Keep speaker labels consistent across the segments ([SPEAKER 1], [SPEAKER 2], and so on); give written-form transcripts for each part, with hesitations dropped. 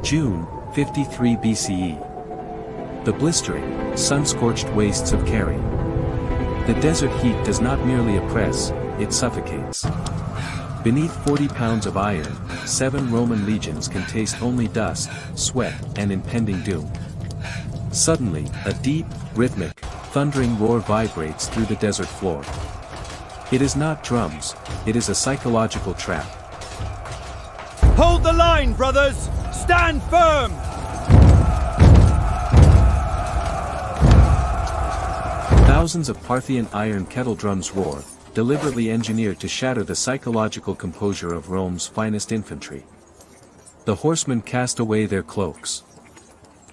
[SPEAKER 1] June, 53 BCE. The blistering, sun-scorched wastes of Carrhae. The desert heat does not merely oppress, it suffocates. Beneath 40 pounds of iron, 7 Roman legions can taste only dust, sweat, and impending doom. Suddenly, a deep, rhythmic, thundering roar vibrates through the desert floor. It is not drums, it is a psychological trap.
[SPEAKER 2] Hold the line, brothers! Stand firm!
[SPEAKER 1] Thousands of Parthian iron kettle drums roar, deliberately engineered to shatter the psychological composure of Rome's finest infantry. The horsemen cast away their cloaks.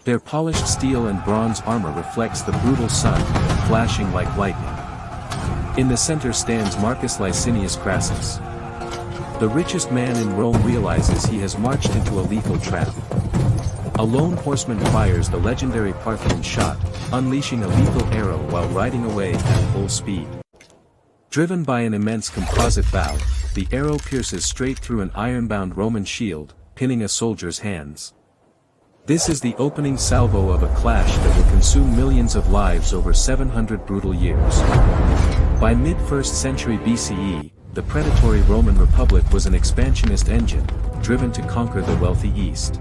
[SPEAKER 1] Their polished steel and bronze armor reflects the brutal sun, flashing like lightning. In the center stands Marcus Licinius Crassus. The richest man in Rome realizes he has marched into a lethal trap. A lone horseman fires the legendary Parthian shot, unleashing a lethal arrow while riding away at full speed. Driven by an immense composite bow, the arrow pierces straight through an iron-bound Roman shield, pinning a soldier's hands. This is the opening salvo of a clash that will consume millions of lives over 700 brutal years. By mid-1st century BCE, the predatory Roman Republic was an expansionist engine, driven to conquer the wealthy East.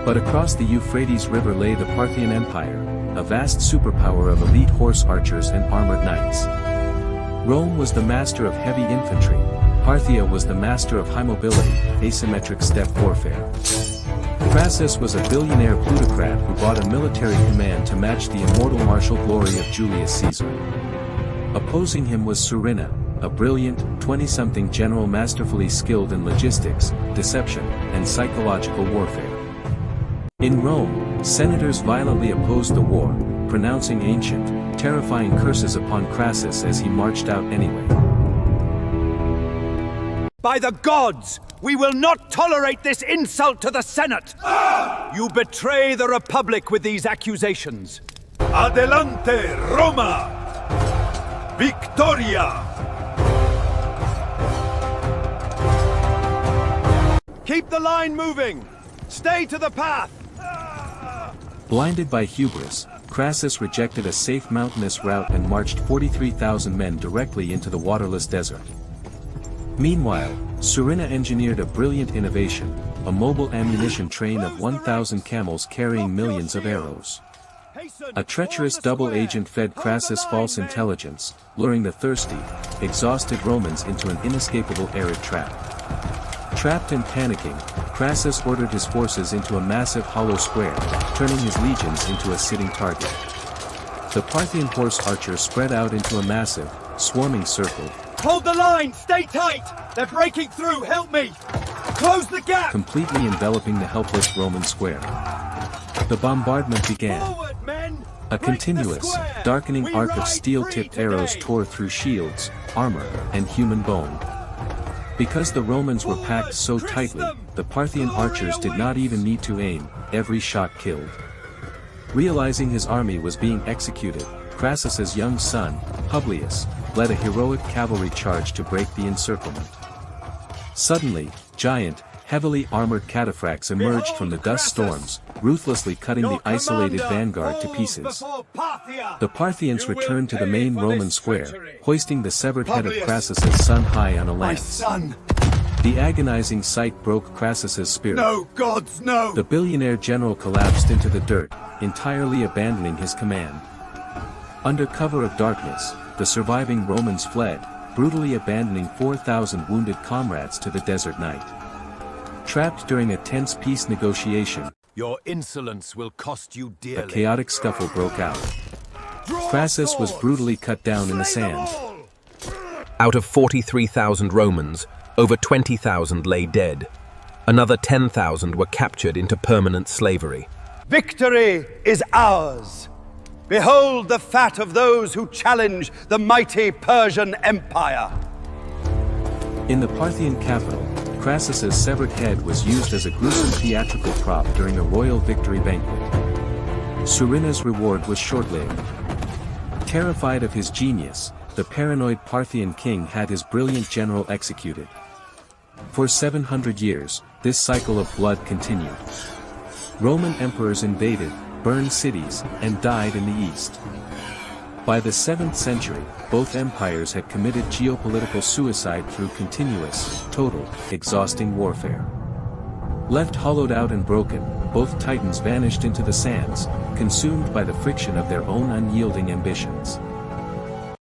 [SPEAKER 1] But across the Euphrates River lay the Parthian Empire, a vast superpower of elite horse archers and armored knights. Rome was the master of heavy infantry, Parthia was the master of high mobility, asymmetric steppe warfare. Crassus was a billionaire plutocrat who bought a military command to match the immortal martial glory of Julius Caesar. Opposing him was Surina, a brilliant, 20-something general masterfully skilled in logistics, deception, and psychological warfare. In Rome, senators violently opposed the war, pronouncing ancient, terrifying curses upon Crassus as he marched out anyway.
[SPEAKER 2] By the gods, we will not tolerate this insult to the Senate! You betray the Republic with these accusations.
[SPEAKER 3] Adelante, Roma! Victoria!
[SPEAKER 2] Keep the line moving! Stay to the path!
[SPEAKER 1] Blinded by hubris, Crassus rejected a safe mountainous route and marched 43,000 men directly into the waterless desert. Meanwhile, Surina engineered a brilliant innovation, a mobile ammunition train of 1,000 camels carrying millions of arrows. A treacherous double agent fed Crassus false intelligence, luring the thirsty, exhausted Romans into an inescapable arid trap. Trapped and panicking, Crassus ordered his forces into a massive hollow square, turning his legions into a sitting target. The Parthian horse archers spread out into a massive, swarming circle.
[SPEAKER 2] Hold the line! Stay tight! They're breaking through! Help me! Close the gap!
[SPEAKER 1] Completely enveloping the helpless Roman square. The bombardment began.
[SPEAKER 2] Forward, men!
[SPEAKER 1] A continuous, darkening arc of steel-tipped arrows tore through shields, armor, and human bone. Because the Romans were packed so tightly, the Parthian archers did not even need to aim, every shot killed. Realizing his army was being executed, Crassus's young son, Publius, led a heroic cavalry charge to break the encirclement. Suddenly, giant, heavily armored cataphracts emerged from the dust storms, ruthlessly cutting the isolated vanguard to pieces. The Parthians returned to the main Roman square, hoisting the severed head of Crassus's son high on a lance. The agonizing sight broke Crassus's spirit.
[SPEAKER 3] No, gods, no!
[SPEAKER 1] The billionaire general collapsed into the dirt, entirely abandoning his command. Under cover of darkness, the surviving Romans fled, brutally abandoning 4,000 wounded comrades to the desert night. Trapped during a tense peace negotiation,
[SPEAKER 2] your insolence will cost you dearly.
[SPEAKER 1] A chaotic scuffle broke out. Crassus was brutally cut down in the sand.
[SPEAKER 4] Out of 43,000 Romans, over 20,000 lay dead. Another 10,000 were captured into permanent slavery.
[SPEAKER 2] Victory is ours! Behold the fat of those who challenge the mighty Persian Empire!
[SPEAKER 1] In the Parthian capital, Crassus's severed head was used as a gruesome theatrical prop during a royal victory banquet. Surina's reward was short-lived. Terrified of his genius, the paranoid Parthian king had his brilliant general executed. For 700 years, this cycle of blood continued. Roman emperors invaded, burned cities, and died in the east. By the 7th century, both empires had committed geopolitical suicide through continuous, total, exhausting warfare. Left hollowed out and broken, both titans vanished into the sands, consumed by the friction of their own unyielding ambitions.